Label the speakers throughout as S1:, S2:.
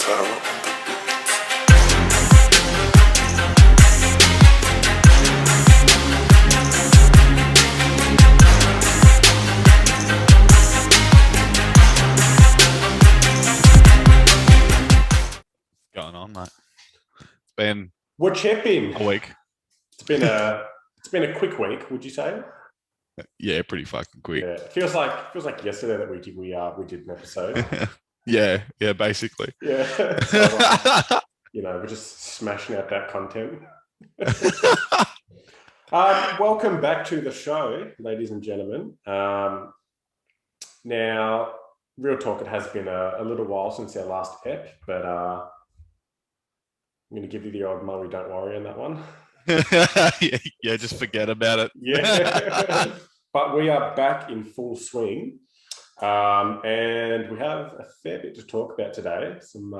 S1: Going on, mate. It's been
S2: What's happened?
S1: a week.
S2: It's been a quick week, would you say?
S1: Yeah, pretty fucking quick.
S2: Yeah, it feels like yesterday that we did an episode.
S1: yeah, basically.
S2: Yeah, so, we're just smashing out that content. Welcome back to the show, ladies and gentlemen. Now, real talk, it has been a little while since our last ep, but I'm going to give you the old Murray, don't worry on that one.
S1: yeah, just forget about it.
S2: Yeah, but we are back in full swing, and we have a fair bit to talk about today. Some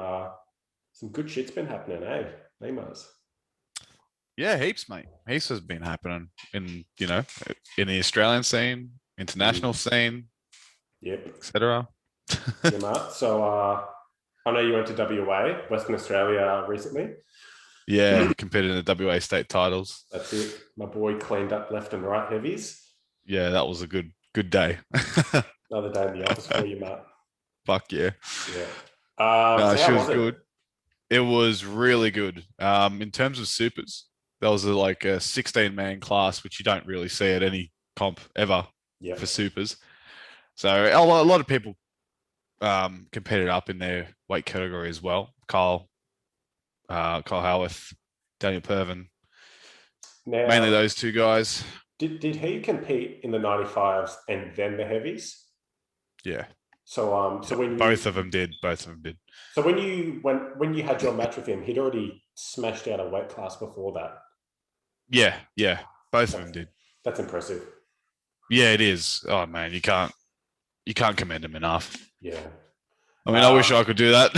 S2: good shit's been happening, eh? Mars.
S1: Yeah, heaps, mate. Heaps has been happening in the Australian scene, international scene,
S2: yep,
S1: etc.
S2: Yeah, mate. So I know you went to WA, Western Australia, recently.
S1: Yeah, competed in the WA state titles.
S2: That's it. My boy cleaned up left and right heavies.
S1: Yeah, that was a good day.
S2: Another day in the office for you, mate.
S1: Fuck yeah.
S2: Yeah.
S1: No, she was good. It was really good. In terms of supers, there was a 16-man class, which you don't really see at any comp ever for supers. So a lot of people competed up in their weight category as well. Kyle Howarth, Daniel Pervin, mainly those two guys.
S2: Did he compete in the 95s and then the heavies?
S1: Yeah.
S2: So when
S1: both of them did.
S2: So when you had your match with him, he'd already smashed out a weight class before that.
S1: Yeah. Both of them did.
S2: That's impressive.
S1: Yeah, it is. Oh man, you can't commend him enough.
S2: Yeah.
S1: I mean, I wish I could do that.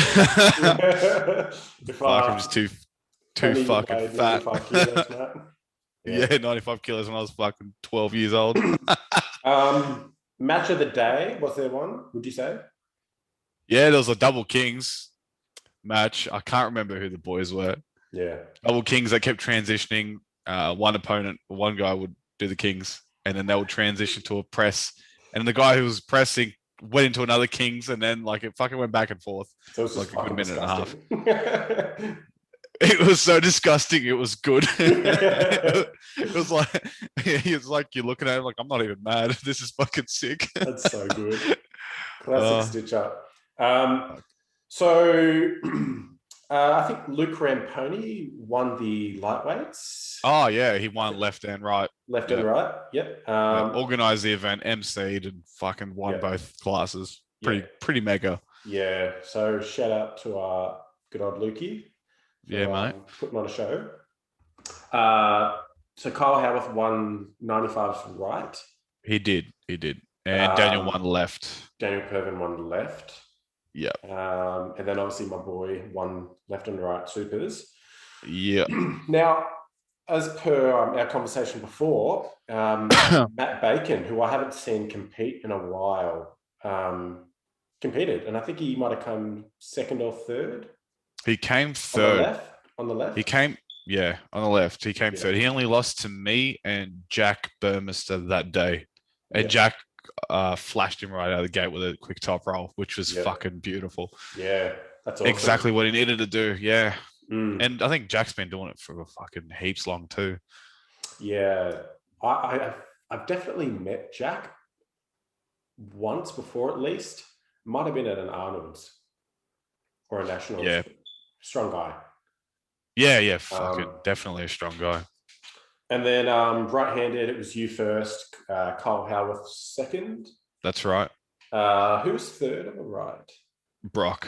S1: I'm just too fucking fat.
S2: 95 kilos, Matt.
S1: Yeah, 95 kilos when I was fucking 12 years old.
S2: Match of the day, was there one, would you say?
S1: Yeah, there was a double kings match. I can't remember who the boys were.
S2: Yeah.
S1: Double kings that kept transitioning. One guy would do the kings, and then they would transition to a press. And the guy who was pressing went into another kings, and then it fucking went back and forth.
S2: So it was
S1: like a good minute
S2: disgusting.
S1: and a half. It was so disgusting. It was good. It was like you're looking at it like, I'm not even mad. This is fucking sick.
S2: That's so good. Classic stitch up. So I think Luke Ramponi won the lightweights.
S1: Oh yeah, he won left and right.
S2: Left and right. Yep.
S1: Organized the event, MC'd, and fucking won both classes. Pretty mega.
S2: Yeah. So shout out to our good old Lukey.
S1: Yeah, mate.
S2: Putting on a show. So Kyle Howarth won 95's right.
S1: He did. And Daniel won left.
S2: Daniel Pervin won left.
S1: Yeah.
S2: And then obviously my boy won left and right supers.
S1: Yeah.
S2: Now, as per our conversation before, Matt Bacon, who I haven't seen compete in a while, competed. And I think he might have come second or third.
S1: He came third.
S2: On the left?
S1: He came, on the left. He came third. He only lost to me and Jack Burmester that day. And Jack flashed him right out of the gate with a quick top roll, which was fucking beautiful.
S2: Yeah, that's awesome.
S1: Exactly what he needed to do, yeah. And I think Jack's been doing it for fucking heaps long too.
S2: Yeah. I've definitely met Jack once before at least. Might have been at an Arnold's or a Nationals.
S1: Yeah.
S2: Strong guy.
S1: Yeah, fucking definitely a strong guy.
S2: And then right-handed, it was you first, Kyle Howarth second.
S1: That's right.
S2: Who was third on the right?
S1: Brock.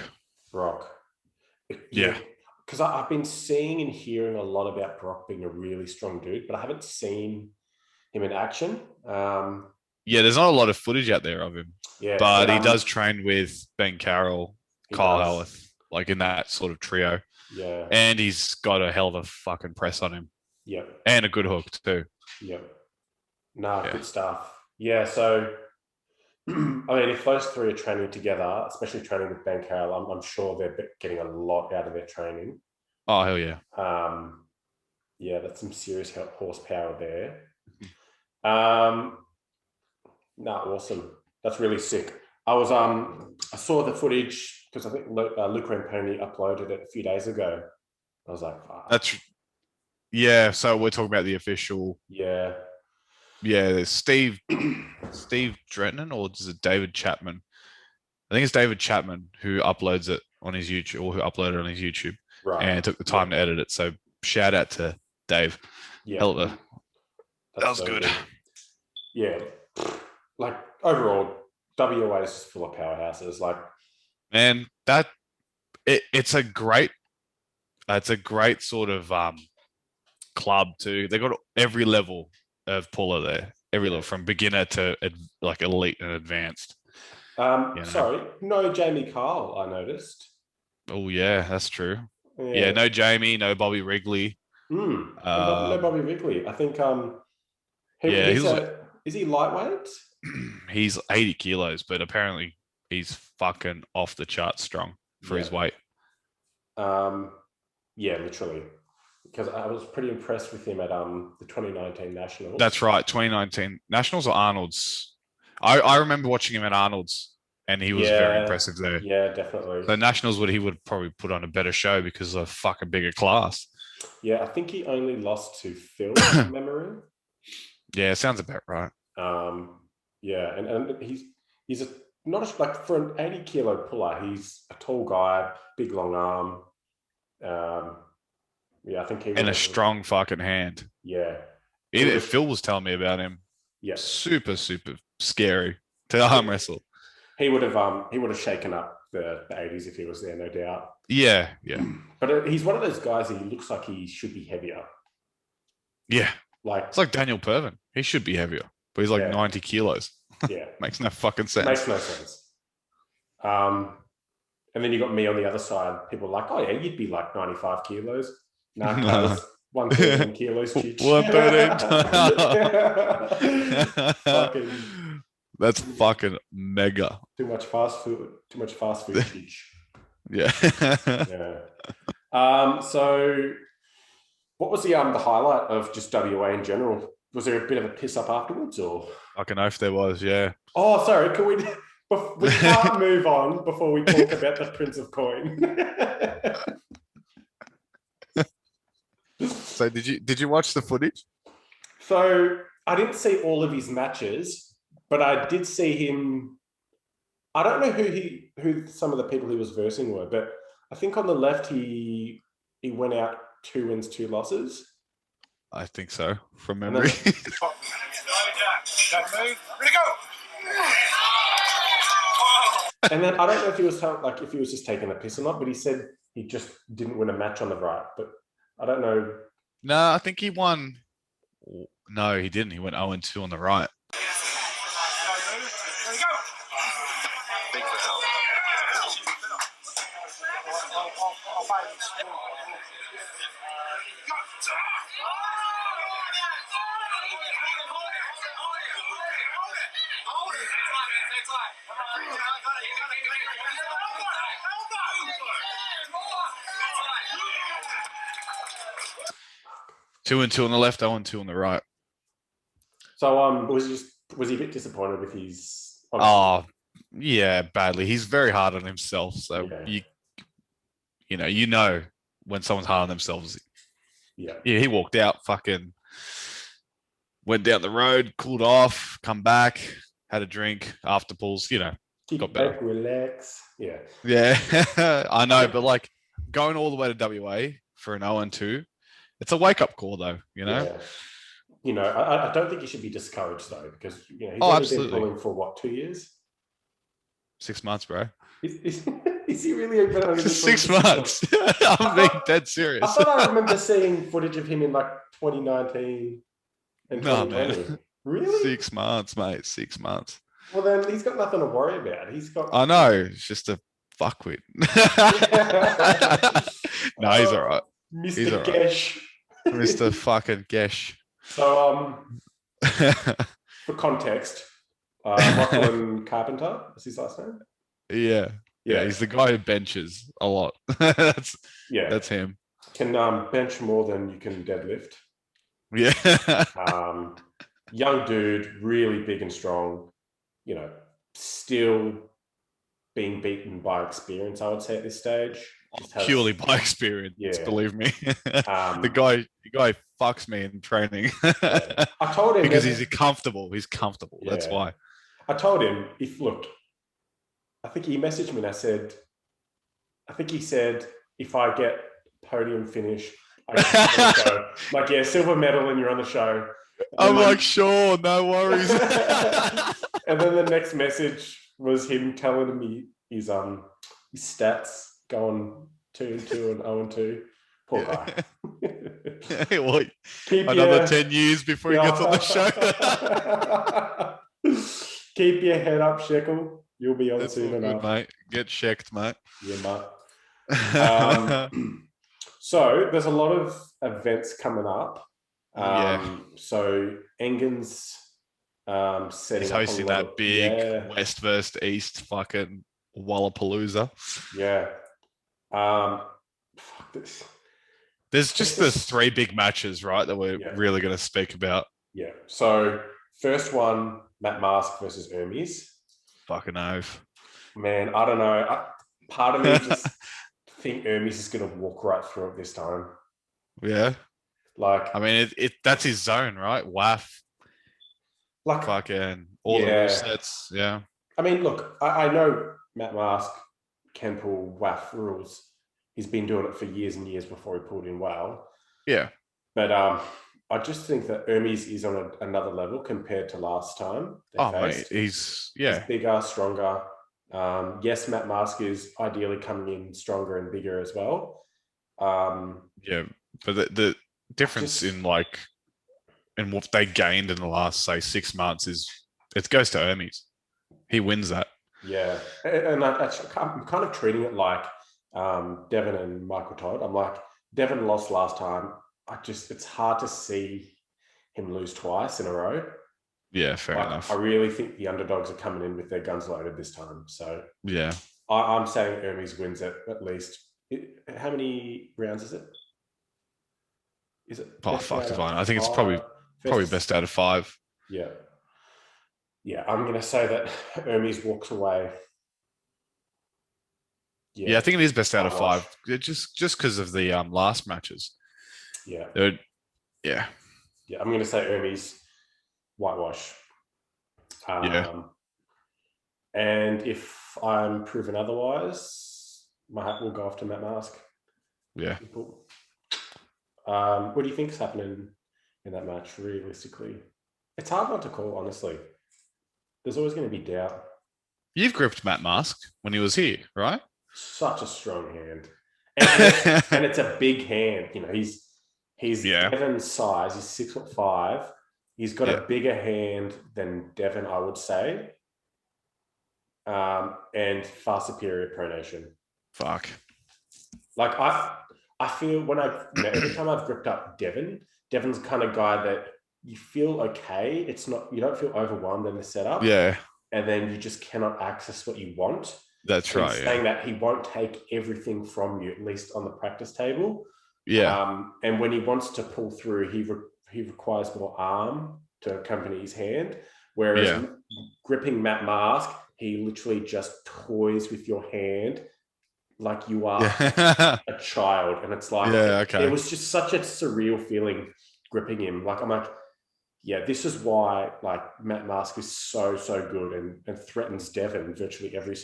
S2: Yeah. Because I've been seeing and hearing a lot about Brock being a really strong dude, but I haven't seen him in action.
S1: Yeah, there's not a lot of footage out there of him. Yeah, but he does train with Ben Carroll, Kyle Howarth, in that sort of trio.
S2: Yeah.
S1: And he's got a hell of a fucking press on him.
S2: Yep.
S1: And a good hook too.
S2: Yep. Good stuff. Yeah, so I mean, if those three are training together, especially training with Ben Carroll, I'm sure they're getting a lot out of their training.
S1: Oh, hell yeah.
S2: Yeah, that's some serious horsepower there. Awesome. That's really sick. I saw the footage because I think Luke Ramponi uploaded it a few days ago. I was like,
S1: yeah. So we're talking about the official.
S2: Yeah.
S1: Yeah, there's Steve Drennan, or is it David Chapman? I think it's David Chapman who uploads it on his YouTube, or who uploaded it on his YouTube,
S2: right,
S1: and took the time to edit it. So shout out to Dave.
S2: Yeah.
S1: Hell of that was so good.
S2: Yeah. Like overall, WA is full of powerhouses. Like,
S1: man, it's a great sort of club too. They got every level of puller there, every level from beginner to like elite and advanced.
S2: Sorry, no Jamie Kyle, I noticed.
S1: Oh yeah, that's true. Yeah, no Jamie, no Bobby Wrigley.
S2: No Bobby Wrigley. I think is he lightweight?
S1: He's 80 kilos, but apparently he's fucking off the charts strong for his weight.
S2: Yeah, literally. Because I was pretty impressed with him at the 2019 Nationals.
S1: That's right, 2019 Nationals or Arnold's. I remember watching him at Arnold's, and he was very impressive there.
S2: Yeah, definitely.
S1: The Nationals he would probably put on a better show because of a fucking bigger class.
S2: Yeah, I think he only lost to Phil from memory.
S1: Yeah, sounds about right.
S2: Yeah, and he's not like for an 80 kilo puller, he's a tall guy, big long arm. Yeah, I think he
S1: and a strong fucking hand.
S2: Yeah.
S1: Phil was telling me about him.
S2: Yeah.
S1: Super, super scary to arm wrestle.
S2: He would have shaken up the 80s if he was there, no doubt.
S1: Yeah, yeah.
S2: But he's one of those guys that he looks like he should be heavier.
S1: Yeah.
S2: Like
S1: it's like Daniel Pervin. He should be heavier, but he's like 90 kilos.
S2: Yeah.
S1: Makes no fucking sense.
S2: Makes no sense. And then you got me on the other side. People are like, oh yeah, you'd be like 95 kilos. Nah, no. 113 kilos.
S1: 113. That's fucking mega.
S2: Too much fast food. Chich.
S1: Yeah.
S2: So what was the highlight of just WA in general? Was there a bit of a piss up afterwards, or?
S1: I can know if there was, yeah.
S2: Oh, sorry. Can we can't move on before we talk about the Prince of Coin.
S1: So did you watch the footage?
S2: So I didn't see all of his matches, but I did see him. I don't know who some of the people he was versing were, but I think on the left he went out 2 wins, 2 losses.
S1: I think so, from memory.
S3: Don't move. Ready, go.
S2: And then I don't know if he was just taking a piss or not, but he said he just didn't win a match on the right. But I don't know.
S1: No, I think he won. No, he didn't. He went 0-2 on the right. Two and 2 on the left, 0-2 on the right.
S2: So was he a bit disappointed with his?
S1: Oh, yeah, badly. He's very hard on himself. So you know when someone's hard on themselves.
S2: Yeah,
S1: he walked out, fucking went down the road, cooled off, come back, had a drink after pulls.
S2: got better. Relax. Yeah.
S1: I know, but like going all the way to WA for an 0-2. It's a wake-up call, though,
S2: Yeah. I don't think he should be discouraged, though, because, he's
S1: only
S2: been pulling for, what, 2 years?
S1: 6 months, bro.
S2: Is he really been
S1: 6 months? I'm being dead serious.
S2: I thought I remember seeing footage of him in, like, 2019 and 2020. Man. Really?
S1: 6 months, mate. 6 months.
S2: Well, then he's got nothing to worry about.
S1: I know. It's just a fuckwit. No, he's all right.
S2: Mr. Gesh.
S1: Mr. fucking Gesh.
S2: So, for context, Lachlan Carpenter. Is his last name?
S1: Yeah. Yeah,
S2: Yeah.
S1: he's the guy who benches a lot. that's
S2: Yeah.
S1: that's him.
S2: Can bench more than you can deadlift.
S1: Yeah.
S2: Young dude, really big and strong. You know, still being beaten by experience, I would say at this stage. Just has,
S1: Purely by experience,
S2: yeah.
S1: believe me. The
S2: Um,
S1: guy fucks me in training.
S2: yeah. I told him
S1: Because
S2: that,
S1: he's comfortable. He's comfortable. That's
S2: yeah.
S1: why.
S2: I told him I think he messaged me and I think he said, if I get podium finish, I get on the show. Like, yeah, silver medal and you're on the show.
S1: I'm like, sure, no worries.
S2: And then the next message was him telling me his stats going 2-2 and 0-2. Poor guy.
S1: What,
S2: Keep
S1: another
S2: your
S1: 10 years before he gets on the show.
S2: Keep your head up, Shekel. You'll be on
S1: That's
S2: soon
S1: all good,
S2: enough.
S1: mate. Get checked, mate.
S2: Yeah, mate. So there's a lot of events coming up.
S1: Yeah.
S2: So Engen's setting
S1: He's
S2: up a
S1: hosting
S2: lot
S1: that
S2: of,
S1: big West versus East fucking Wallapalooza.
S2: Yeah. Fuck this.
S1: There's just the three big matches, right, that we're really going to speak about.
S2: Yeah. So first one, Matt Mask versus Hermes.
S1: Fucking oath.
S2: Man, I don't know. Part of me just think Hermes is going to walk right through it this time.
S1: Yeah.
S2: Like,
S1: I mean, that's his zone, right? WAF.
S2: Like,
S1: fucking all the rule sets. Yeah.
S2: I mean, look, I know Matt Mask can pull WAF rules. He's been doing it for years and years before he pulled in WoW.
S1: Yeah.
S2: But I just think that Hermes is on another level compared to last time they faced.
S1: Mate, he's
S2: bigger, stronger. Yes, Matt Mask is ideally coming in stronger and bigger as well.
S1: Yeah, but the difference in what they gained in the last, say, 6 months is it goes to Hermes. He wins that.
S2: Yeah, and I'm kind of treating it like Devon and Michael Todd. I'm like, Devon lost last time. It's hard to see him lose twice in a row.
S1: Yeah, fair enough.
S2: I really think the underdogs are coming in with their guns loaded this time. So
S1: yeah,
S2: I'm saying Hermes wins it at least. How many rounds is it? Is it?
S1: Oh, fuck if I think it's probably best out of 5.
S2: Yeah. Yeah, I'm going to say that Hermes walks away.
S1: Yeah, I think it is best out of 5. Just because of the last matches.
S2: Yeah.
S1: Yeah.
S2: Yeah, I'm going to say Hermes whitewash.
S1: Yeah.
S2: And if I'm proven otherwise, my hat will go off to Matt Mask.
S1: Yeah.
S2: What do you think is happening in that match, realistically? It's hard not to call, honestly. There's always going to be doubt.
S1: You've gripped Matt Mask when he was here, right?
S2: Such a strong hand. And it's a big hand. You know, he's Devon's size. He's 6'5". He's got a bigger hand than Devon, I would say. And far superior pronation.
S1: Fuck.
S2: Like, I feel every time I've gripped up Devon's the kind of guy that you feel okay. You don't feel overwhelmed in the setup.
S1: Yeah.
S2: And then you just cannot access what you want.
S1: That's right.
S2: He's saying that he won't take everything from you, at least on the practice table.
S1: Yeah.
S2: And when he wants to pull through, he requires more arm to accompany his hand. Whereas gripping Matt Mask, he literally just toys with your hand like you are a child. And it's like, it was just such a surreal feeling gripping him. Like, I'm like, yeah, this is why Matt Mask is so good and threatens Devon virtually every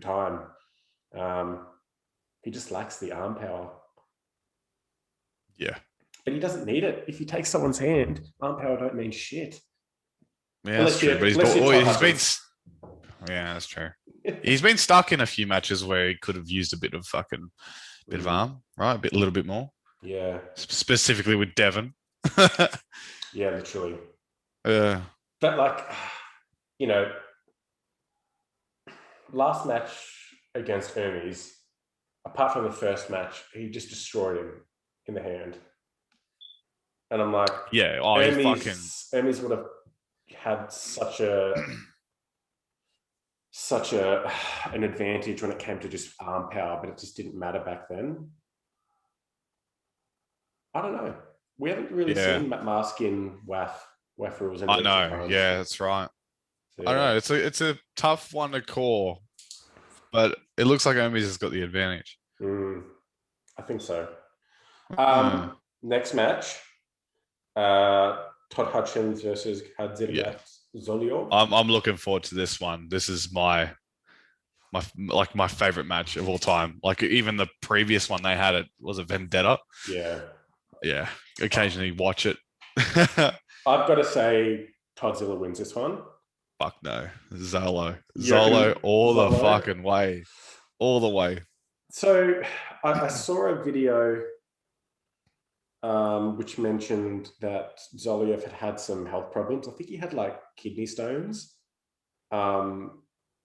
S2: time. He just lacks the arm power.
S1: Yeah.
S2: But he doesn't need it. If he takes someone's hand, arm power don't mean shit.
S1: Yeah, that's true. But he's been. Yeah, that's true. He's been stuck in a few matches where he could have used a bit of arm, right? A little bit more.
S2: Yeah.
S1: Specifically with Devon.
S2: Yeah, literally.
S1: Yeah.
S2: But last match against Hermes, apart from the first match, he just destroyed him in the hand. And I'm like,
S1: yeah,
S2: Hermes would have had such a such an advantage when it came to just arm power, but it just didn't matter back then. I don't know. We haven't really seen Matt Maskin WAF rules in
S1: I
S2: recent
S1: know.
S2: times.
S1: Yeah, that's right.
S2: So,
S1: I know. It's a tough one to call, but it looks like Hermes has got the advantage.
S2: I think so.
S1: Hmm.
S2: Next match, Todd Hutchins versus Kadzirgat Zonio.
S1: I'm looking forward to this one. This is my favorite match of all time. Like even the previous one they had, it was a vendetta. Yeah. Occasionally watch it.
S2: I've got to say Toddzilla wins this one.
S1: Fuck no. Zolo all the fucking way. All the way.
S2: So I saw a video which mentioned that Zoliev had some health problems. I think he had like kidney stones.
S1: But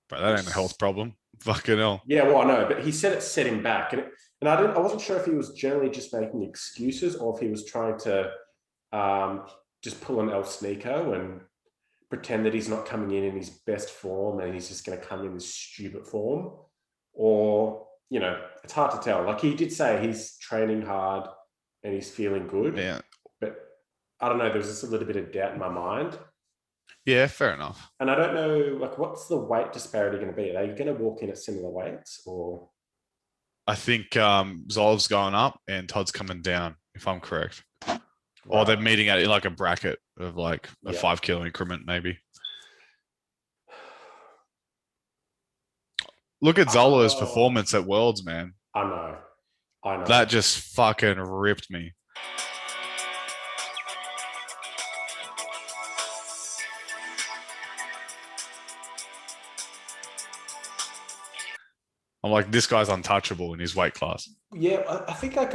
S1: that ain't a health problem. Fucking hell.
S2: Yeah, well, I know, but he said it set him back, and I wasn't sure if he was generally just making excuses or if he was trying to just pull an El Sneeko and pretend that he's not coming in his best form and he's just going to come in this stupid form, or it's hard to tell. Like he did say he's training hard and he's feeling good, but I don't know. There was just a little bit of doubt in my mind.
S1: Yeah, fair enough.
S2: And I don't know, like, what's the weight disparity going to be? Are they going to walk in at similar weights, or?
S1: I think Zol's going up and Todd's coming down, if I'm correct. Right. Or they're meeting at like a bracket of like a 5 kilo increment, maybe. Look at Zolo's performance at Worlds, man.
S2: I know.
S1: That just fucking ripped me. I'm like, this guy's untouchable in his weight class.
S2: Yeah, I think like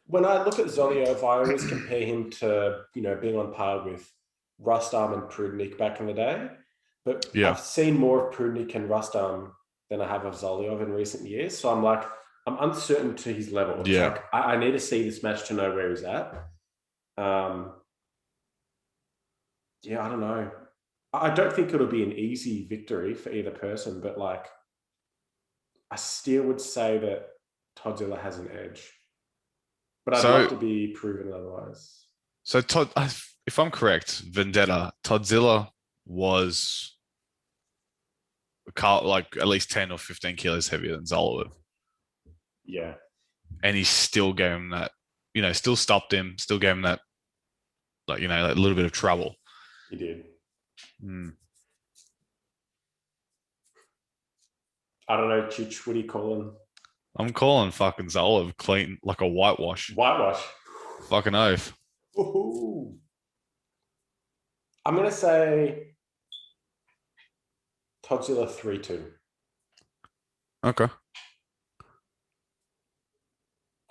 S2: when I look at Zonio, I always compare him to being on par with Rustam and Prudnik back in the day. But I've seen more of Prudnik and Rustam than I have of Zoliov in recent years. So I'm uncertain to his level. It's like I need to see this match to know where he's at. I don't know. I don't think it'll be an easy victory for either person, but like I still would say that Toddzilla has an edge. But I'd like to be proven otherwise.
S1: So Todd, if I'm correct, Vendetta, Toddzilla was like at least 10 or 15 kilos heavier than Zoloviv.
S2: Yeah.
S1: And he still gave him that, still stopped him, still gave him that, like, that little bit of trouble.
S2: He did. I don't know, Chich, what do you call him?
S1: I'm calling fucking Zoloviv clean, like a whitewash.
S2: Whitewash.
S1: Fucking oath.
S2: Ooh. I'm going to say Toddzilla 3-2.
S1: Okay.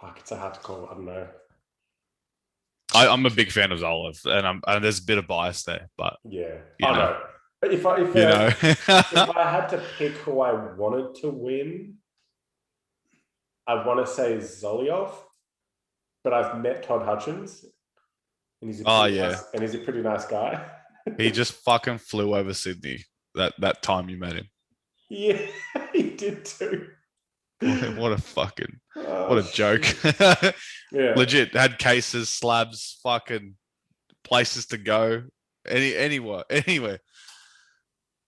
S2: Fuck, it's so hard to call. I don't know.
S1: I'm a big fan of Zoloviv, and there's a bit of bias there, but
S2: yeah, I know. But if I had to pick who I wanted to win, I want to say Zoliov, but I've met Todd Hutchins, and he's a pretty nice guy.
S1: He just fucking flew over Sydney that time you met him.
S2: Yeah, he did too.
S1: What a joke. Yeah. Legit had cases, slabs, fucking places to go. Anywhere.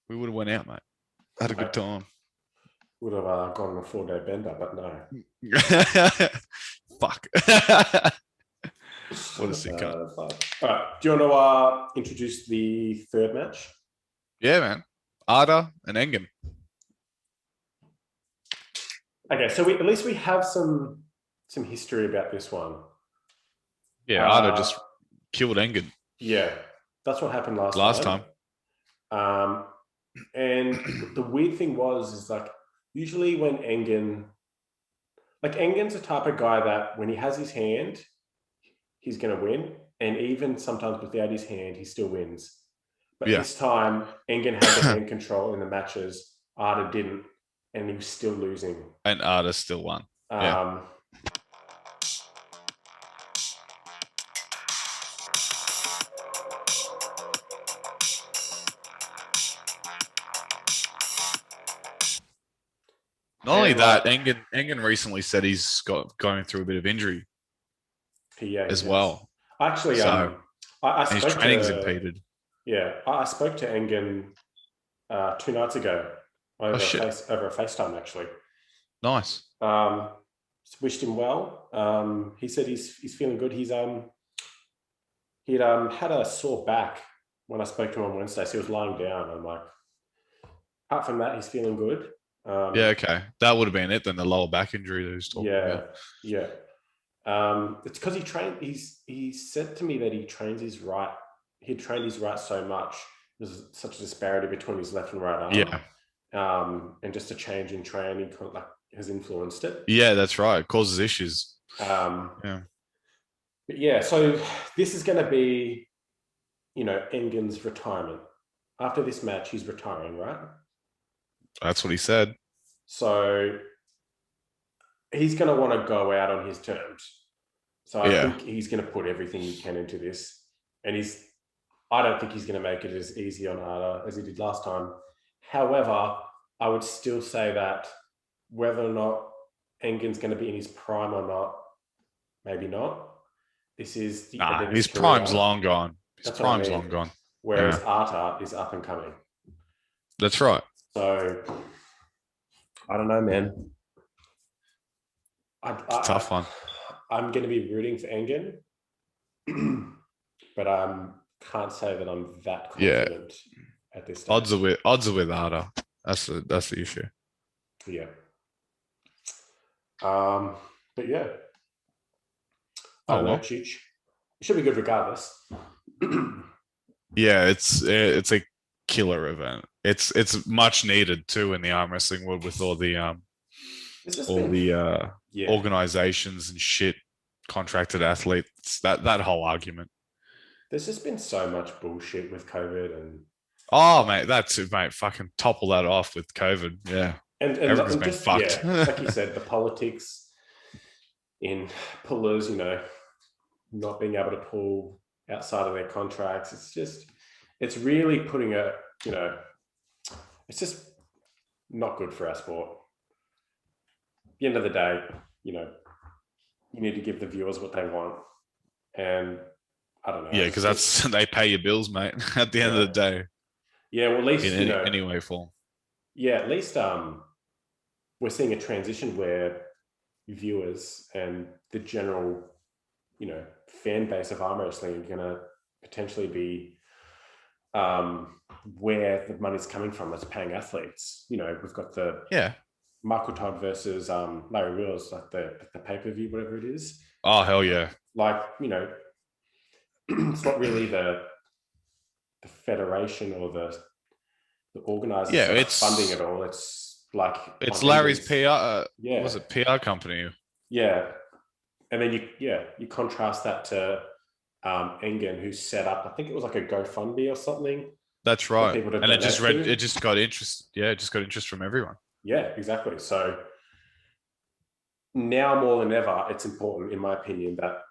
S1: We would have went out, mate. Had a good time.
S2: Would have gone on a 4-day bender, but no.
S1: Fuck. What a sick cut.
S2: All right. Do you want to introduce the third match?
S1: Yeah, man. Arda and Engen.
S2: Okay, so at least we have some history about this one.
S1: Yeah, Arda just killed Engen.
S2: Yeah, that's what happened last time. And the weird thing is like usually when Engen's the type of guy that when he has his hand, he's going to win, and even sometimes without his hand, he still wins. But this time, Engen had the hand control in the matches. Arda didn't, and he was still losing.
S1: And Arda still won. Yeah. Not only that, Engen recently said he's going through a bit of injury as well.
S2: Actually,
S1: So
S2: I
S1: his
S2: spoke
S1: training's
S2: to
S1: impeded.
S2: I spoke to Engen 2 nights ago
S1: Oh
S2: over
S1: shit!
S2: over a FaceTime actually.
S1: Nice.
S2: Wished him well. He said he's feeling good. He'd had a sore back when I spoke to him on Wednesday, so he was lying down. I'm like, apart from that, he's feeling good.
S1: Yeah, okay. That would have been it then, the lower back injury that he was talking about.
S2: Yeah. It's because he trained. He said to me that he trained his right so much. There's such a disparity between his left and right arm.
S1: Yeah.
S2: And just a change in training has influenced it.
S1: Yeah, that's right. It causes issues.
S2: Yeah. But yeah, so this is going to be, Engen's retirement. After this match, he's retiring, right?
S1: That's what he said.
S2: So he's going to want to go out on his terms. So I think he's going to put everything he can into this. And I don't think he's going to make it as easy on Arda as he did last time. However, I would still say that whether or not Engen's going to be in his prime or not, maybe not. This is the end of
S1: his prime's long gone. His prime's long gone.
S2: Whereas Arta is up and coming.
S1: That's right.
S2: So I don't know, man.
S1: It's a tough one.
S2: I'm going to be rooting for Engen, but I can't say that I'm that confident at this stage.
S1: Odds are with Arda. That's the issue.
S2: Yeah. But yeah. I don't know, Chich. It should be good regardless.
S1: Yeah, it's a killer event. It's much needed too in the arm wrestling world with all the organizations and shit, contracted athletes. That whole argument.
S2: There's just been so much bullshit with COVID and.
S1: Oh mate, that's it, mate. Fucking topple that off with COVID. Yeah,
S2: and everything's been fucked. Yeah, like you said, the politics in pullers, not being able to pull outside of their contracts. It's really putting it's just not good for our sport. At the end of the day, you need to give the viewers what they want. And I don't know.
S1: Yeah, because they pay your bills, mate, at the end of the day.
S2: Yeah, well, at least,
S1: in any way, form.
S2: Yeah, at least we're seeing a transition where viewers and the general, fan base of arm wrestling are going to potentially be where the money's coming from. It's paying athletes. We've got the Michael Todd versus Larry Wheels, like the pay-per-view, whatever it is.
S1: Oh, hell yeah.
S2: Like, it's not really the federation or the organizers it's funding it all. It's like
S1: it's Larry's PR. Was it PR company?
S2: Yeah, and then you contrast that to Engen, who set up. I think it was like a GoFundMe or something.
S1: That's right, and it just got interest. Yeah, it just got interest from everyone.
S2: Yeah, exactly. So now more than ever, it's important, in my opinion, that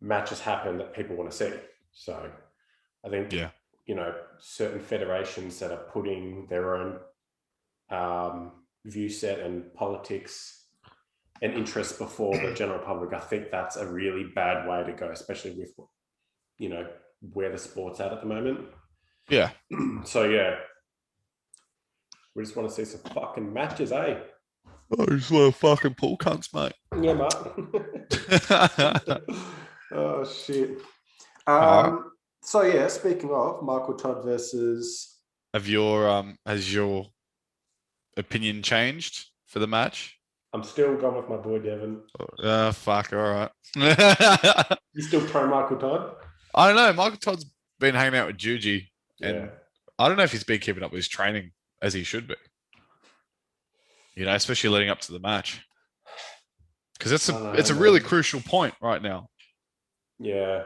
S2: matches happen that people want to see. So I think certain federations that are putting their own view set and politics and interests before the general public, I think that's a really bad way to go, especially with where the sport's at the moment.
S1: Yeah.
S2: So we just want to see some fucking matches, eh?
S1: I just want to fucking pull cunts, mate.
S2: Yeah, mate. Oh shit. So speaking of Michael Todd versus,
S1: has your opinion changed for the match?
S2: I'm still going with my boy Devin.
S1: Fuck, all right.
S2: You still pro Michael Todd?
S1: I don't know. Michael Todd's been hanging out with Juji, and I don't know if he's been keeping up with his training as he should be. Especially leading up to the match, because it's a really crucial point right now.
S2: Yeah.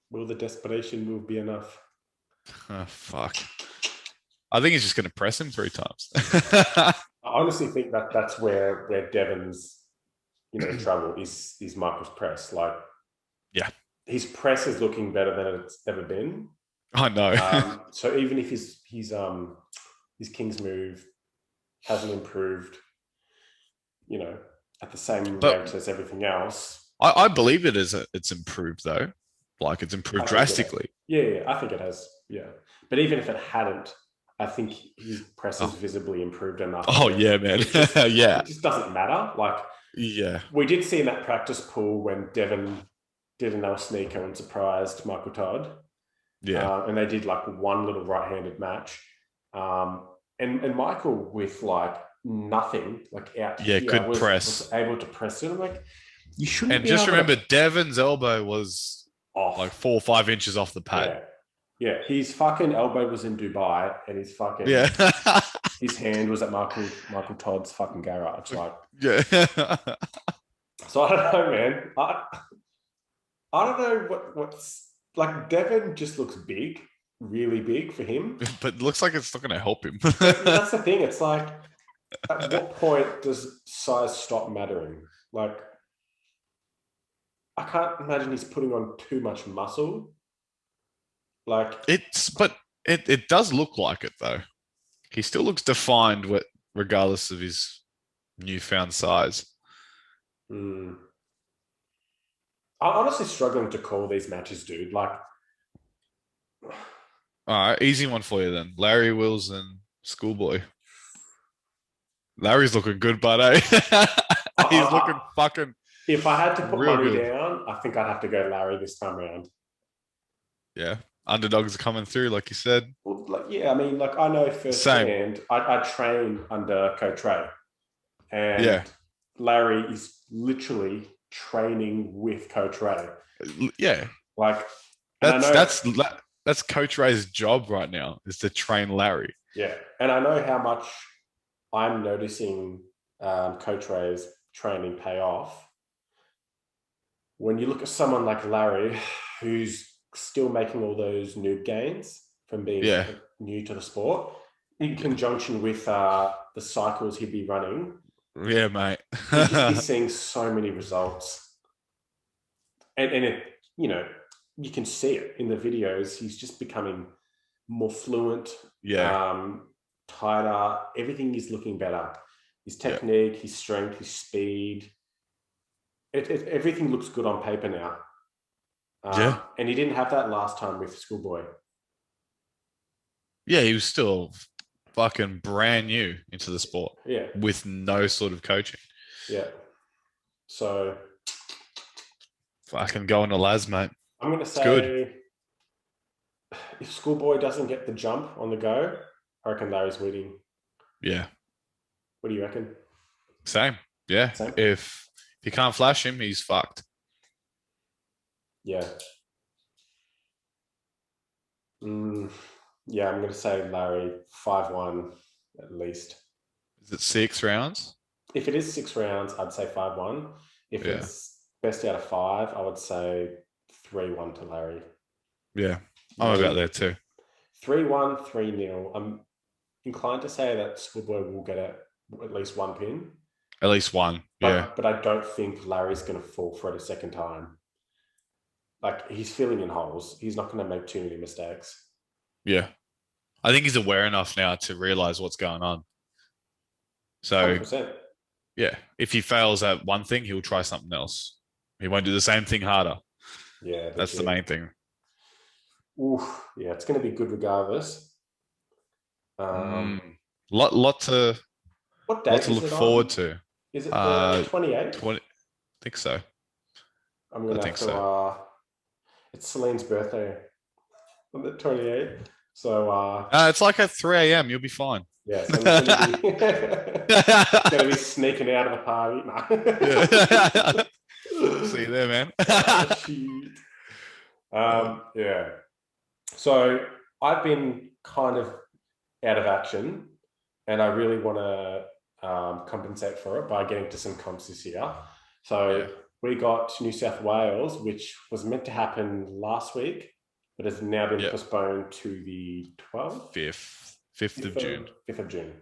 S2: Will the desperation move be enough?
S1: Oh, fuck. I think he's just going to press him 3 times.
S2: I honestly think that's where Devin's, trouble is Michael's press. Like, his press is looking better than it's ever been.
S1: I know.
S2: So even if his King's move hasn't improved, at the same rate as everything else.
S1: I believe it's improved though. Like it's improved drastically.
S2: Yeah, I think it has. Yeah. But even if it hadn't, I think his press has visibly improved enough.
S1: Oh yeah, man.
S2: It just doesn't matter. Like,
S1: yeah,
S2: we did see in that practice pool when Devon did an L sneaker and surprised Michael Todd.
S1: Yeah.
S2: And they did like one little right-handed match. And Michael with like nothing, like out
S1: here, could
S2: was able to press it. I'm like, you shouldn't.
S1: And just remember, Devon's elbow was
S2: off,
S1: like 4 or 5 inches off the pad.
S2: Yeah. His fucking elbow was in Dubai, and his fucking his hand was at Michael Todd's fucking garage. Like,
S1: yeah.
S2: So I don't know, man. I don't know what's like. Devon just looks big, really big for him.
S1: But it looks like it's not going to help him.
S2: That's the thing. It's like, at what point does size stop mattering? Like, I can't imagine he's putting on too much muscle. Like,
S1: it does look like it though. He still looks defined, regardless of his newfound size.
S2: I'm honestly struggling to call these matches, dude. Like,
S1: all right, easy one for you then. Larry Wills and Schoolboy. Larry's looking good, but he's looking fucking.
S2: If I had to put money down, I think I'd have to go Larry this time around.
S1: Yeah, underdogs are coming through, like you said.
S2: Well, I mean, I know firsthand. I train under Coach Ray, and Larry is literally training with Coach Ray.
S1: Yeah,
S2: like
S1: that's Coach Ray's job right now, is to train Larry.
S2: Yeah, and I know how much I'm noticing Coach Ray's training pay off. When you look at someone like Larry, who's still making all those noob gains from being new to the sport, in conjunction with the cycles he'd be running.
S1: Yeah, mate.
S2: He's seeing so many results. And it, you can see it in the videos. He's just becoming more fluent, tighter. Everything is looking better. His technique, his strength, his speed. Everything looks good on paper now. And he didn't have that last time with Schoolboy.
S1: Yeah, he was still fucking brand new into the sport.
S2: Yeah.
S1: With no sort of coaching.
S2: Yeah. So
S1: fucking go on to Laz, mate.
S2: I'm going to say, if Schoolboy doesn't get the jump on the go, I reckon Larry's winning.
S1: Yeah.
S2: What do you reckon?
S1: Same. Yeah. Same. If you can't flash him, he's fucked.
S2: Yeah. Yeah, I'm going to say Larry 5-1 at least.
S1: Is it 6 rounds?
S2: If it is 6 rounds, I'd say 5-1. If it's best out of 5, I would say 3-1 to Larry.
S1: Yeah, I'm about there too.
S2: 3-1, 3-0. I'm inclined to say that Schoolboy will get at least one pin.
S1: At least one,
S2: But I don't think Larry's going to fall for it a second time. Like, he's filling in holes. He's not going to make too many mistakes.
S1: Yeah. I think he's aware enough now to realize what's going on. So,
S2: 100%.
S1: Yeah, if he fails at one thing, he'll try something else. He won't do the same thing harder.
S2: Yeah.
S1: That's the main thing.
S2: Oof. Yeah, it's going to be good regardless.
S1: Lot to look forward to.
S2: Is it the 28th?
S1: I think so.
S2: I'm going to have to... It's Celine's birthday on the 28th. So...
S1: it's like at 3 a.m. You'll be fine.
S2: Yeah, so I'm going to be sneaking out of the party.
S1: See you there, man.
S2: Yeah. So I've been kind of out of action, and I really want to compensate for it by getting to some comps this year. So we got New South Wales, which was meant to happen last week, but has now been postponed to the 12th?
S1: 5th of June.
S2: 5th of June.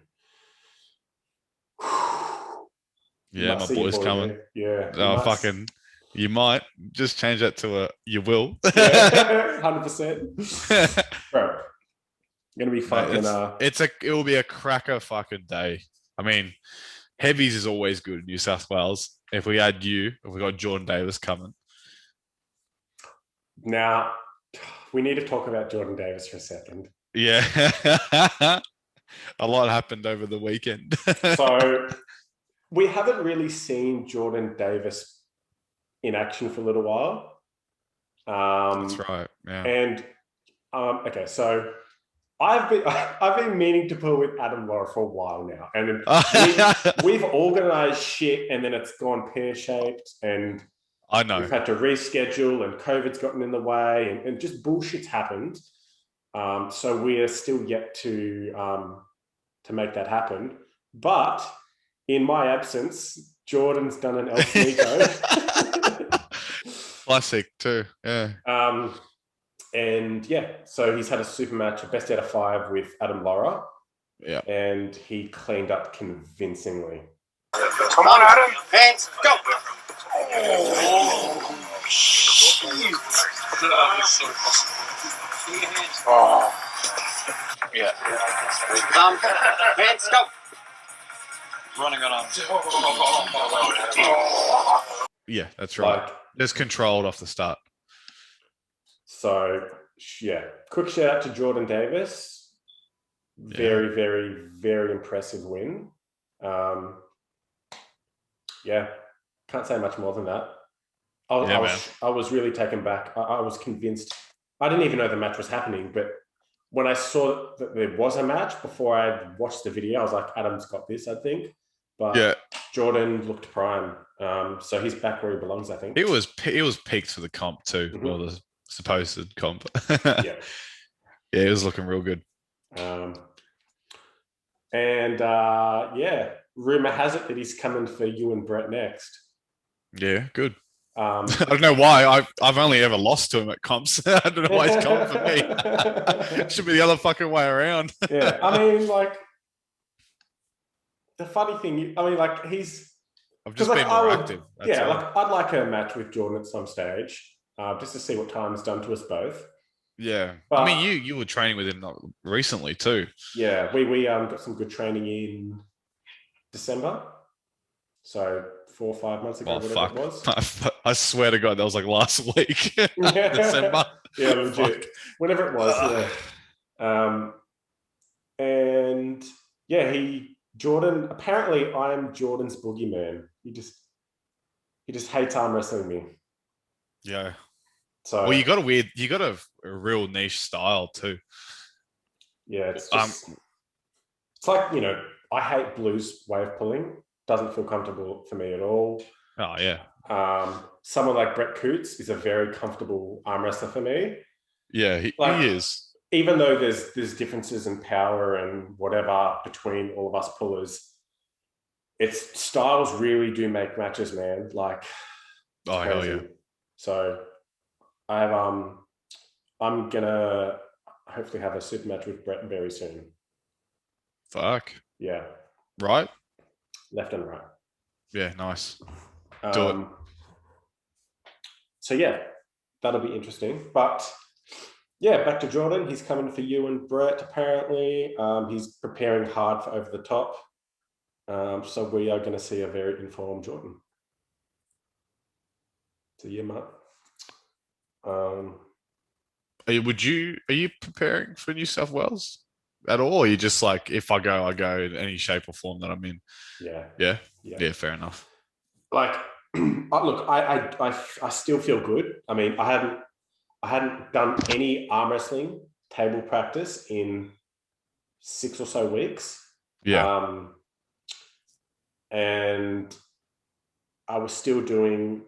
S1: Yeah, my boy's coming.
S2: Yeah.
S1: Oh, fucking... You might just change that to you will.
S2: 100%. Bro, gonna be fucking.
S1: It will be a cracker fucking day. I mean, heavies is always good in New South Wales. If we got Jordan Davis coming.
S2: Now, we need to talk about Jordan Davis for a second.
S1: Yeah. A lot happened over the weekend.
S2: So we haven't really seen Jordan Davis in action for a little while.
S1: That's right. Yeah.
S2: And okay, so I've been meaning to pull with Adam Laura for a while now, and we've organised shit, and then it's gone pear shaped, and
S1: I know
S2: we've had to reschedule, and COVID's gotten in the way, and just bullshit's happened. So we are still yet to make that happen. But in my absence, Jordan's done an El Sneeko.
S1: Classic too. Yeah.
S2: And yeah, so he's had a super match, a best out of 5 with Adam Laura.
S1: Yeah.
S2: And he cleaned up convincingly.
S3: Come on, Adam. Hands, go. Oh. Yeah. Hands, go. Running it on.
S1: Yeah, that's right.
S2: Like,
S1: just controlled off the start.
S2: So yeah, quick shout out to Jordan Davis. Very, very, very impressive win. Yeah, can't say much more than that. I was really taken back. I was convinced. I didn't even know the match was happening, but when I saw that there was a match before I watched the video, I was like, Adam's got this, I think. But yeah, Jordan looked prime. So he's back where he belongs, I think.
S1: He was peaked for the comp too. Mm-hmm. Well, the supposed comp.
S2: Yeah,
S1: he was looking real good.
S2: Yeah, rumor has it that he's coming for you and Brett next.
S1: Yeah, good. I don't know why. I've only ever lost to him at comps. I don't know why he's coming for me. It should be the other fucking way around.
S2: Yeah, I mean, like, the funny thing, I mean, like,
S1: I've just been more active.
S2: Yeah, like, I'd like a match with Jordan at some stage, just to see what time's done to us both.
S1: Yeah, but, I mean, you were training with him recently too.
S2: Yeah, we got some good training in December, so 4 or 5 months ago, whatever it was.
S1: I swear to God, that was like last week, December.
S2: Yeah, legit. Fuck. Whenever it was, yeah. And yeah, Jordan. Apparently, I'm Jordan's boogeyman. He just hates arm wrestling me.
S1: Yeah.
S2: So
S1: well, you got a real niche style too.
S2: Yeah, it's just, it's like, you know, I hate Blue's way of pulling. Doesn't feel comfortable for me at all.
S1: Oh yeah.
S2: Someone like Brett Coots is a very comfortable arm wrestler for me.
S1: Yeah, he is.
S2: Even though there's differences in power and whatever between all of us pullers, it's styles really do make matches, man. Like,
S1: oh hell yeah.
S2: So I'm gonna hopefully have a super match with Brett very soon.
S1: Fuck.
S2: Yeah.
S1: Right?
S2: Left and right.
S1: Yeah, nice. Do it.
S2: So yeah, that'll be interesting. But yeah, back to Jordan. He's coming for you and Brett, apparently. He's preparing hard for Over the Top. So we are going to see a very informed Jordan. So yeah, Mark.
S1: Are you preparing for New South Wales at all? Or are you just like, if I go in any shape or form that I'm in?
S2: Yeah.
S1: Yeah, fair enough.
S2: Like, look, I still feel good. I mean, I hadn't done any arm wrestling table practice in 6 or so weeks.
S1: Yeah.
S2: And I was still doing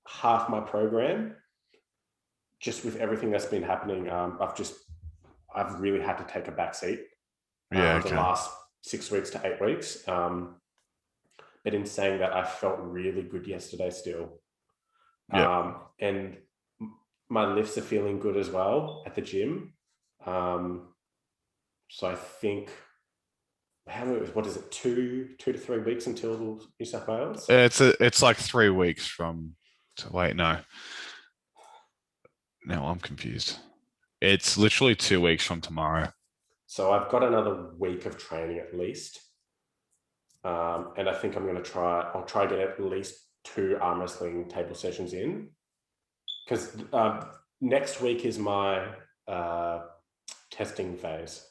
S2: half my program. Just with everything that's been happening, I've really had to take a back seat. The last 6 weeks to 8 weeks. But in saying that, I felt really good yesterday still.
S1: Yeah.
S2: And my lifts are feeling good as well at the gym. So I think, what is it, 2 to 3 weeks until New South Wales?
S1: It's like 3 weeks from. Wait, no. No, I'm confused. It's literally 2 weeks from tomorrow.
S2: So I've got another week of training at least. And I think I'll try to get at least 2 arm wrestling table sessions in, because next week is my testing phase.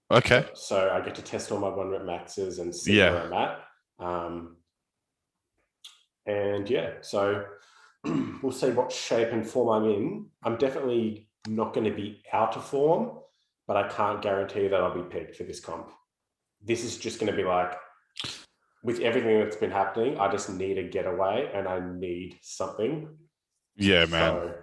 S1: Okay.
S2: So I get to test all my 1 rep maxes and see where I'm at. And yeah, so we'll see what shape and form I'm in. I'm definitely not going to be out of form, but I can't guarantee that I'll be peaked for this comp. This is just going to be like, with everything that's been happening, I just need a getaway and I need something.
S1: Yeah, man.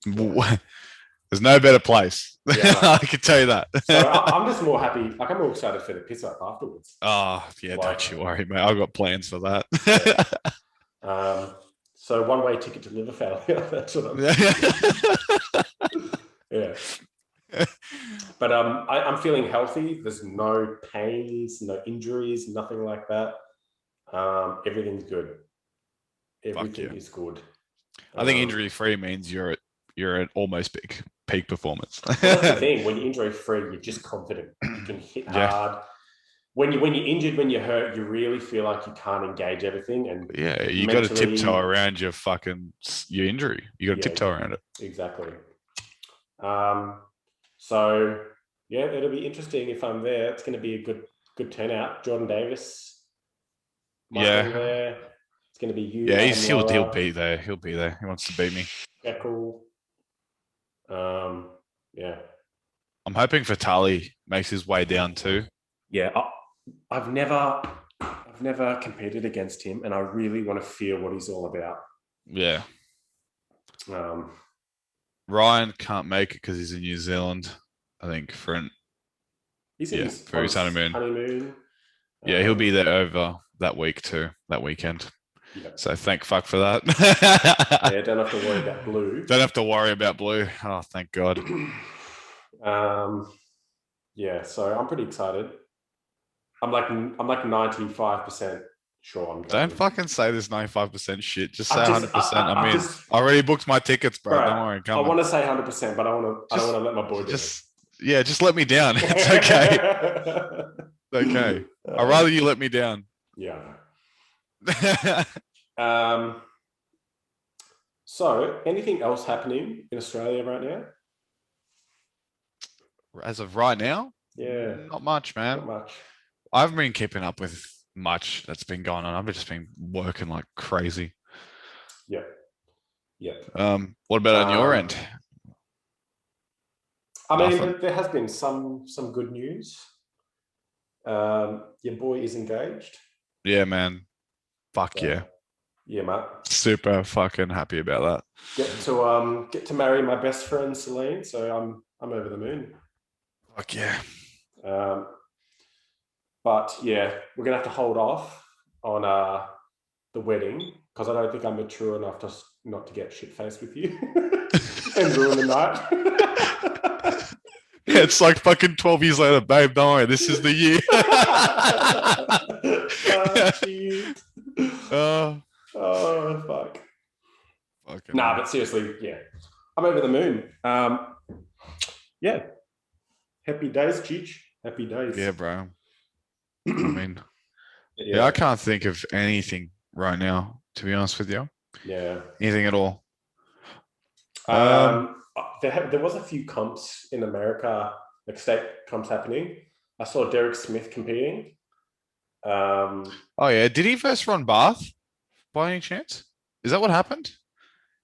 S1: There's no better place.
S2: Yeah,
S1: I can tell you that.
S2: So I'm just more happy. Like, I'm more excited for the piss up afterwards.
S1: Oh, yeah, don't you worry, mate. I've got plans for that.
S2: So one-way ticket to liver failure. That's what I'm yeah. But I'm feeling healthy. There's no pains, no injuries, nothing like that. Everything's good. Everything is good.
S1: I think injury-free means you're at almost peak performance.
S2: Well, that's the thing. When you're injury-free, you're just confident. You can hit hard. When you're injured, when you're hurt, you really feel like you can't engage everything. And
S1: you got to tiptoe around your injury. You got to tiptoe around it.
S2: Exactly. So yeah, it'll be interesting if I'm there. It's going to be a good turnout. Jordan Davis might be there. It's going to be you.
S1: Yeah, he'll be there. He'll be there. He wants to beat me.
S2: Eccles. Yeah.
S1: I'm hoping Vitali makes his way down too.
S2: Yeah, I've never competed against him, and I really want to feel what he's all about.
S1: Yeah. Ryan can't make it because he's in New Zealand, I think, for his honeymoon. Yeah, he'll be there over that week too, that weekend. Yep. So thank fuck for that.
S2: Yeah, don't have to worry about Blue.
S1: Don't have to worry about Blue. Oh, thank God.
S2: Yeah, so I'm pretty excited. I'm like 95% sure I'm going.
S1: Don't fucking say this 95% shit. Just say 100%. I already booked my tickets, bro. Don't worry. I
S2: want to say 100%, but I don't want to let my boy down.
S1: Just let me down. It's okay. Okay. I'd rather you let me down.
S2: Yeah. So anything else happening in Australia right now?
S1: As of right now?
S2: Yeah.
S1: Not much, man.
S2: Not much.
S1: I haven't been keeping up with much that's been going on. I've just been working like crazy.
S2: Yeah. Yeah.
S1: What about on your end?
S2: I mean, there has been some good news. Your boy is engaged.
S1: Yeah, man. Fuck yeah.
S2: Yeah, mate.
S1: Super fucking happy about
S2: that. Get to marry my best friend Celine. So I'm over the moon.
S1: Fuck yeah.
S2: But yeah, we're gonna have to hold off on the wedding because I don't think I'm mature enough not to get shit faced with you and ruin the night.
S1: Yeah, it's like fucking 12 years later, babe. Don't worry, this is the year.
S2: Oh fuck. Nah, but seriously, yeah, I'm over the moon. Yeah, happy days, Chich. Happy days.
S1: Yeah, bro. I mean, yeah, I can't think of anything right now, to be honest with you.
S2: Yeah.
S1: Anything at all.
S2: There was a few comps in America, like state comps happening. I saw Derek Smith competing.
S1: Oh yeah, did he verse Ron Barth by any chance? Is that what happened?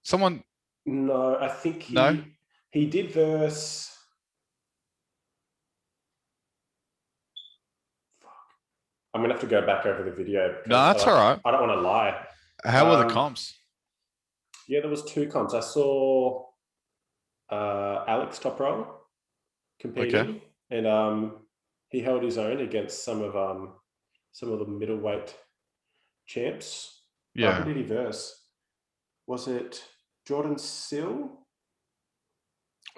S1: Someone?
S2: No, I think he did verse. I'm gonna have to go back over the video.
S1: No, that's all right.
S2: I don't want to lie.
S1: How were the comps?
S2: Yeah, there was 2 comps. I saw Alex Top Row competing, and he held his own against some of the middleweight champs.
S1: Yeah.
S2: Who did he verse? Was it Jordan Sill?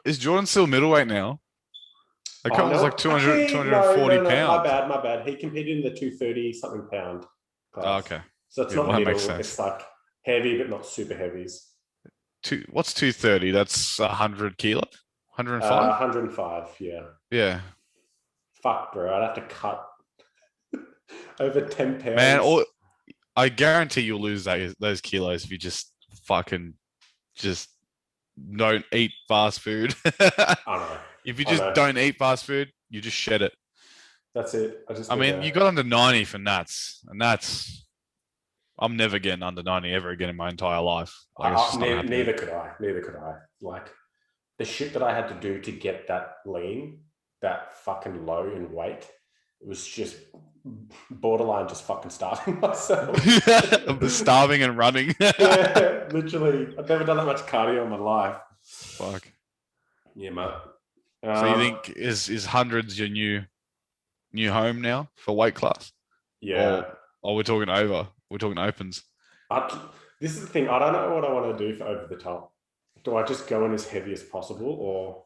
S1: Is Jordan still middleweight now? I can't. It was like 240 pounds.
S2: My bad. He competed in the 230 something pound class.
S1: Oh, okay.
S2: So it's not middle. It's like heavy, but not super heavies.
S1: What's 230? That's 100 kilo? 105?
S2: 105, yeah.
S1: Yeah.
S2: Fuck, bro. I'd have to cut Over 10 pounds.
S1: Man, I guarantee you'll lose those kilos if you just fucking just don't eat fast food.
S2: I know.
S1: If you just don't eat fast food, you just shed it.
S2: That's it.
S1: I mean, you got under 90 for nuts, and I'm never getting under 90 ever again in my entire life. Like,
S2: neither could I. Like, the shit that I had to do to get that lean, that fucking low in weight, it was just borderline just fucking starving myself.
S1: Starving and running.
S2: Yeah, literally. I've never done that much cardio in my life.
S1: Fuck.
S2: Yeah, mate.
S1: So you think is hundreds your new home now for weight class?
S2: Yeah.
S1: Or we're talking over. We're talking opens.
S2: This is the thing. I don't know what I want to do for over the top. Do I just go in as heavy as possible, or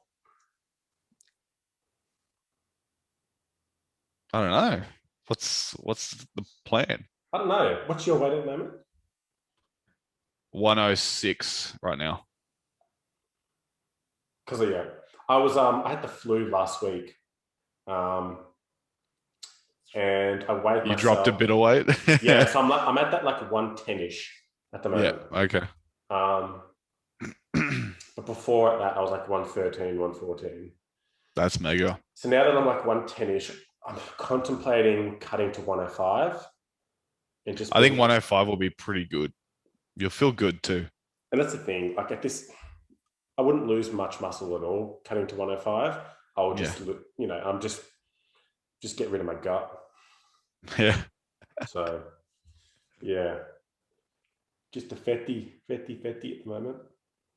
S1: I don't know. What's the plan?
S2: I don't know. What's your weight at the moment?
S1: 106 right now.
S2: Because I was I had the flu last week, and I weighed myself.
S1: You dropped a bit of weight.
S2: Yeah, so I'm at that like 110-ish at the moment.
S1: Yeah. Okay.
S2: But before that, I was like 113, 114.
S1: That's mega.
S2: So now that I'm like 110-ish, I'm contemplating cutting to 105. And just
S1: I think 105 will be pretty good. You'll feel good too.
S2: And that's the thing. Like at this, I wouldn't lose much muscle at all cutting to 105. I'll just, I'm just get rid of my gut.
S1: Yeah.
S2: So, yeah. Just a fatty at the moment.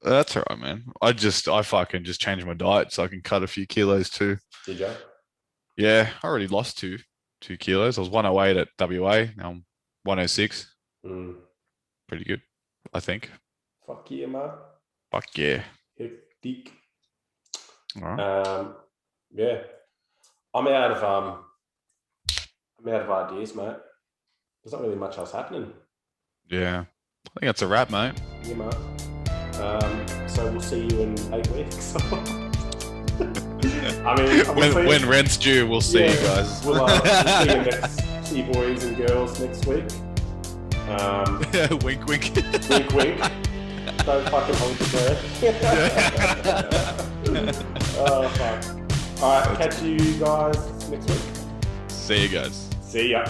S1: That's all right, man. I fucking just changed my diet so I can cut a few kilos too.
S2: Did you?
S1: Yeah, I already lost 2 kilos. I was 108 at WA. Now I'm 106. Pretty good, I think.
S2: Fuck yeah, man.
S1: Fuck yeah.
S2: Hectic.
S1: All right.
S2: Yeah. I'm out of ideas, mate. There's not really much else happening.
S1: Yeah. I think that's a wrap, mate.
S2: Yeah, mate. So we'll see you in 8 weeks. I mean,
S1: when rent's due, we'll see you guys.
S2: We'll see you boys and girls next week.
S1: Wink, wink.
S2: Wink, wink. Don't fucking hold your breath. Oh, fuck. All right, catch you guys next week.
S1: See you guys.
S2: See ya.